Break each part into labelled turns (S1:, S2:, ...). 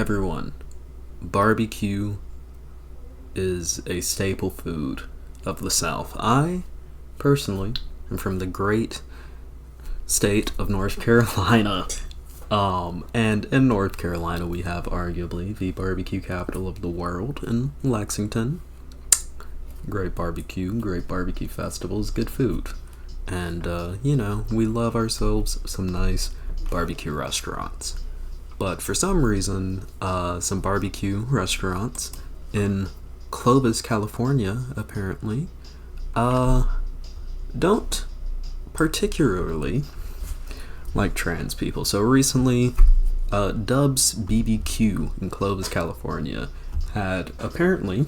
S1: Everyone, barbecue is a staple food of the South. I, personally, am from the great state of North Carolina. And in North Carolina, we have arguably the barbecue capital of the world in Lexington. Great barbecue festivals, good food. And, we love ourselves some nice barbecue restaurants. But for some reason, some barbecue restaurants in Clovis, California, apparently, don't particularly like trans people. So recently, Dubs BBQ in Clovis, California, had apparently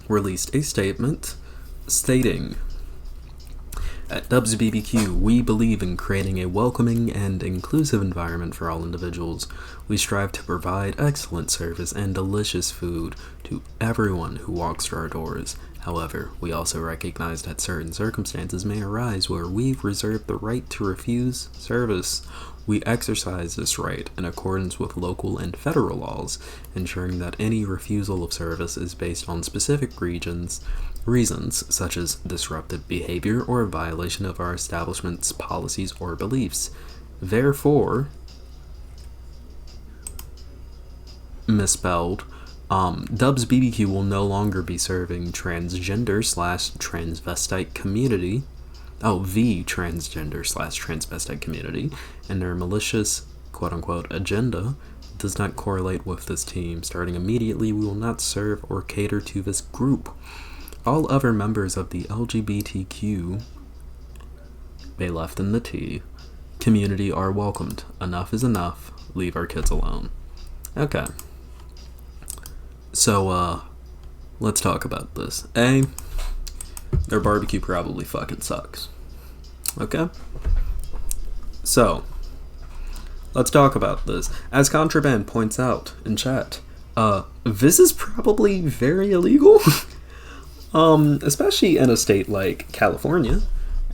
S1: released a statement stating, "At Dubs BBQ, we believe in creating a welcoming and inclusive environment for all individuals. We strive to provide excellent service and delicious food to everyone who walks through our doors. However, we also recognize that certain circumstances may arise where we reserve the right to refuse service. We exercise this right in accordance with local and federal laws, ensuring that any refusal of service is based on specific reasons such as disruptive behavior or a violation of our establishment's policies or beliefs. Therefore," misspelled, Dubs BBQ will no longer be serving transgender/transvestite community. The transgender/transvestite community, and their malicious quote-unquote agenda does not correlate with this team. Starting immediately, we will not serve or cater to this group. All other members of the LGBTQ, they left in the T, community are welcomed. Enough is enough. Leave our kids alone. Okay. So, let's talk about this. Their barbecue probably fucking sucks. Okay? So, let's talk about this. As Contraband points out in chat, this is probably very illegal. Especially in a state like California.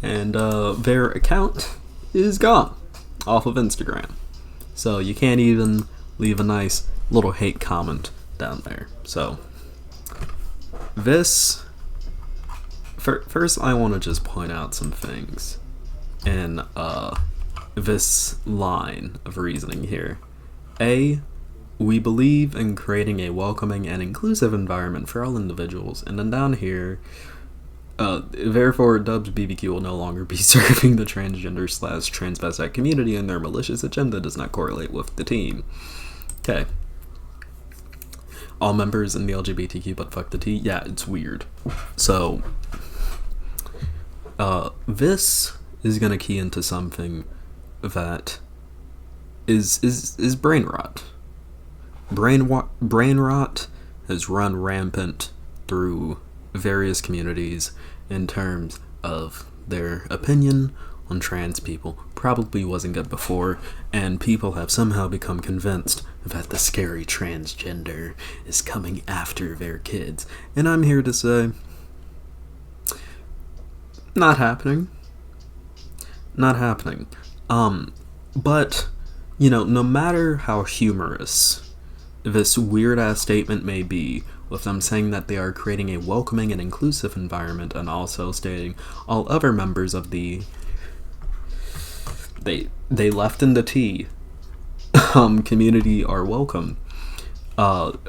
S1: And, their account is gone off of Instagram. So, you can't even leave a nice little hate comment down there. So, first I want to just point out some things in this line of reasoning here. We believe in creating a welcoming and inclusive environment for all individuals. And then down here, therefore, Dubs BBQ will no longer be serving the transgender/transvestite community, and their malicious agenda does not correlate with the team. Okay. All members in the LGBTQ but fuck the T. Yeah, it's weird. So, this is gonna key into something that is brain rot. Brain rot has run rampant through various communities in terms of their opinion on trans people. Probably wasn't good before, and people have somehow become convinced that the scary transgender is coming after their kids. And I'm here to say, not happening. Not happening. But, no matter how humorous this weird-ass statement may be, with them saying that they are creating a welcoming and inclusive environment, and also stating all other members of the they left in the T community are welcome.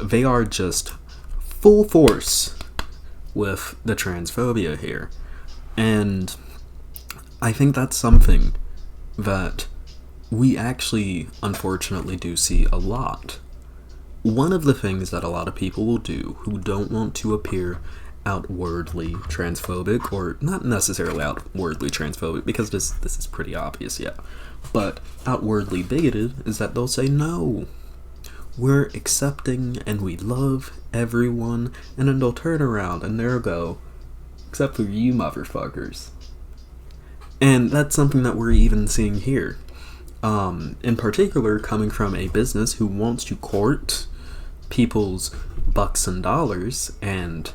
S1: They are just full force with the transphobia here. And I think that's something that we actually unfortunately do see a lot. One of the things that a lot of people will do who don't want to appear outwardly transphobic, or not necessarily outwardly transphobic, because this is pretty obvious, yeah, but outwardly bigoted, is that they'll say, no, we're accepting and we love everyone, and then they'll turn around and they'll go, except for you motherfuckers. And that's something that we're even seeing here. In particular, coming from a business who wants to court people's bucks and dollars and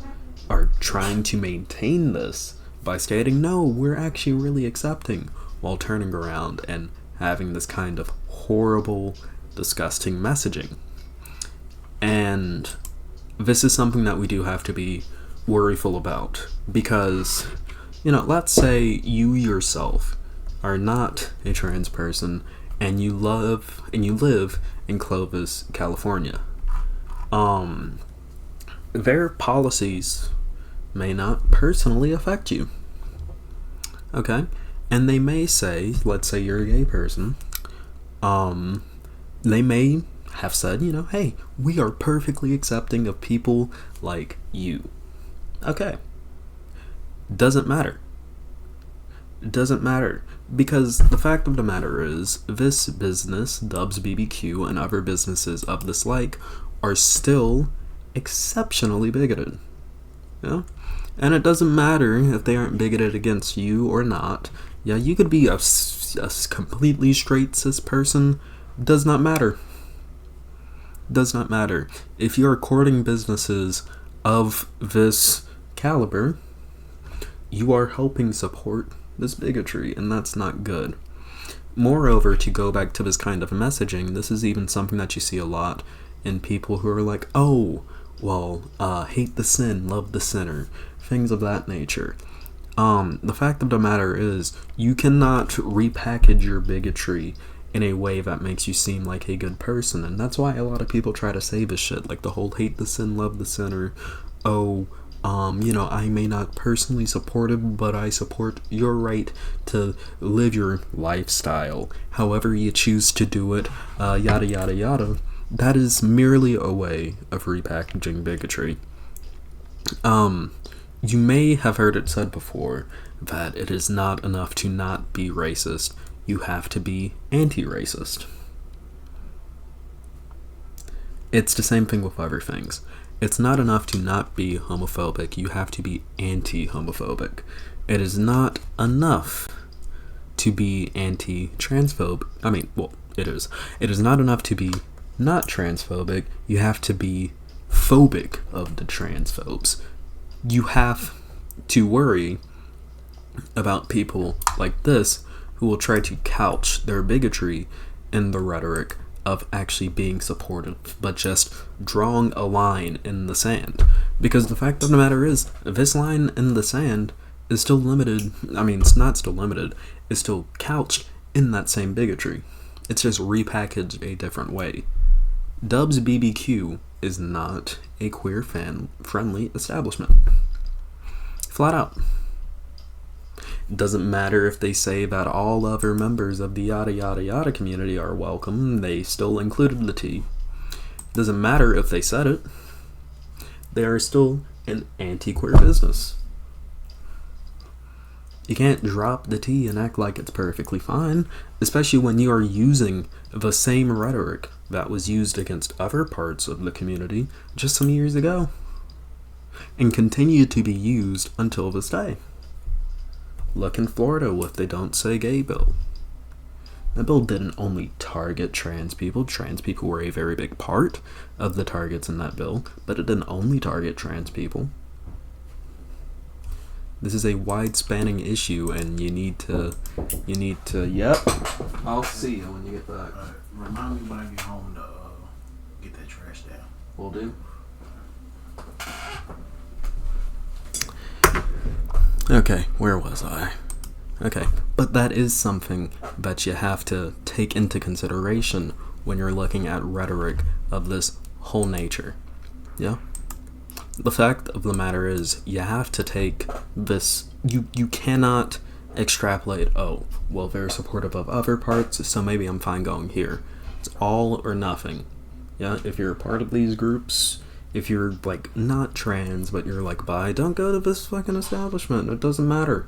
S1: are trying to maintain this by stating, no, we're actually really accepting, while turning around and having this kind of horrible, disgusting messaging. And this is something that we do have to be worryful about, because, let's say you yourself are not a trans person and you live in Clovis, California. Their policies may not personally affect you. Okay? And they may say, let's say you're a gay person, they may have said, hey, we are perfectly accepting of people like you. Okay. Doesn't matter. Doesn't matter. Because the fact of the matter is, this business, Dubs BBQ, and other businesses of this like, are still exceptionally bigoted. Yeah? And it doesn't matter if they aren't bigoted against you or not. Yeah, you could be a completely straight cis person. Does not matter. Does not matter. If you're courting businesses of this caliber, you are helping support this bigotry, and that's not good. Moreover, to go back to this kind of messaging, this is even something that you see a lot in people who are like, oh, well, hate the sin, love the sinner, things of that nature. The fact of the matter is, you cannot repackage your bigotry in a way that makes you seem like a good person, and that's why a lot of people try to say this shit, like the whole hate the sin, love the sinner. Oh, I may not personally support it, but I support your right to live your lifestyle, however you choose to do it, yada yada yada. That is merely a way of repackaging bigotry. You may have heard it said before that it is not enough to not be racist. You have to be anti-racist. It's the same thing with other things. It's not enough to not be homophobic. You have to be anti-homophobic. It is not enough to be anti-transphobic. It is. It is not enough to be not transphobic. You have to be phobic of the transphobes. You have to worry about people like this who will try to couch their bigotry in the rhetoric of actually being supportive, but just drawing a line in the sand. Because the fact of the matter is, this line in the sand is still limited. It's not still limited. It's still couched in that same bigotry. It's just repackaged a different way. Dubs BBQ is not a queer fan-friendly establishment. Flat out. It doesn't matter if they say that all other members of the yada yada yada community are welcome, they still included the T. It doesn't matter if they said it. They are still an anti-queer business. You can't drop the T and act like it's perfectly fine, especially when you are using the same rhetoric that was used against other parts of the community just some years ago, and continue to be used until this day. Look in Florida with the Don't Say Gay bill. That bill didn't only target trans people. Trans people were a very big part of the targets in that bill, but it didn't only target trans people. This is a wide-spanning issue, and you need to, yep. I'll see you when you get back.
S2: Remind me when I get home to get that trash down.
S1: Will do. Okay, where was I? Okay, but that is something that you have to take into consideration when you're looking at rhetoric of this whole nature. Yeah? The fact of the matter is, you have to take this, you cannot extrapolate, oh, well, they're supportive of other parts, so maybe I'm fine going here. It's all or nothing. Yeah, if you're a part of these groups, if you're, like, not trans, but you're, like, bi, don't go to this fucking establishment. It doesn't matter.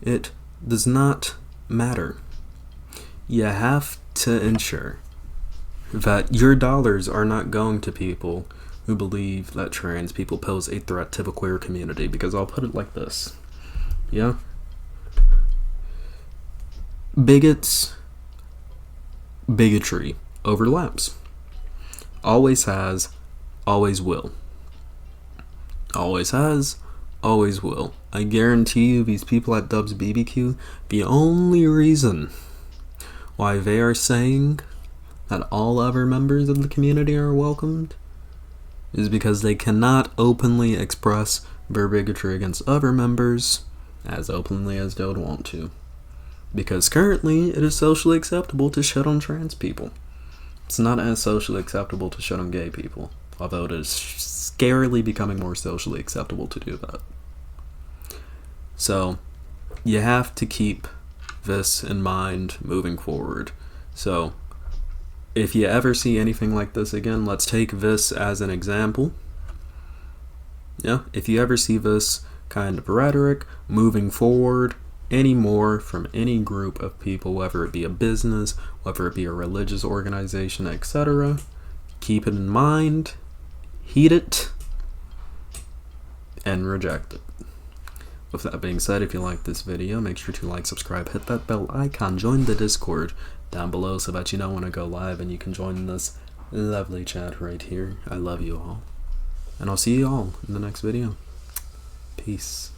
S1: It does not matter. You have to ensure that your dollars are not going to people who believe that trans people pose a threat to the queer community, because I'll put it like this. Yeah? Bigotry overlaps. Always has, always will. Always has, always will. I guarantee you, these people at Dubs BBQ, the only reason why they are saying that all other members of the community are welcomed is because they cannot openly express their bigotry against other members as openly as they would want to. Because currently, it is socially acceptable to shit on trans people. It's not as socially acceptable to shit on gay people, although it is scarily becoming more socially acceptable to do that. So, you have to keep this in mind moving forward. So, if you ever see anything like this again, let's take this as an example. Yeah, if you ever see this kind of rhetoric moving forward anymore from any group of people, whether it be a business, whether it be a religious organization, etc., keep it in mind, heed it, and reject it. With that being said, if you like this video, make sure to like, subscribe, hit that bell icon, join the Discord down below so that you know when I go live and you can join this lovely chat right here. I love you all. And I'll see you all in the next video. Peace.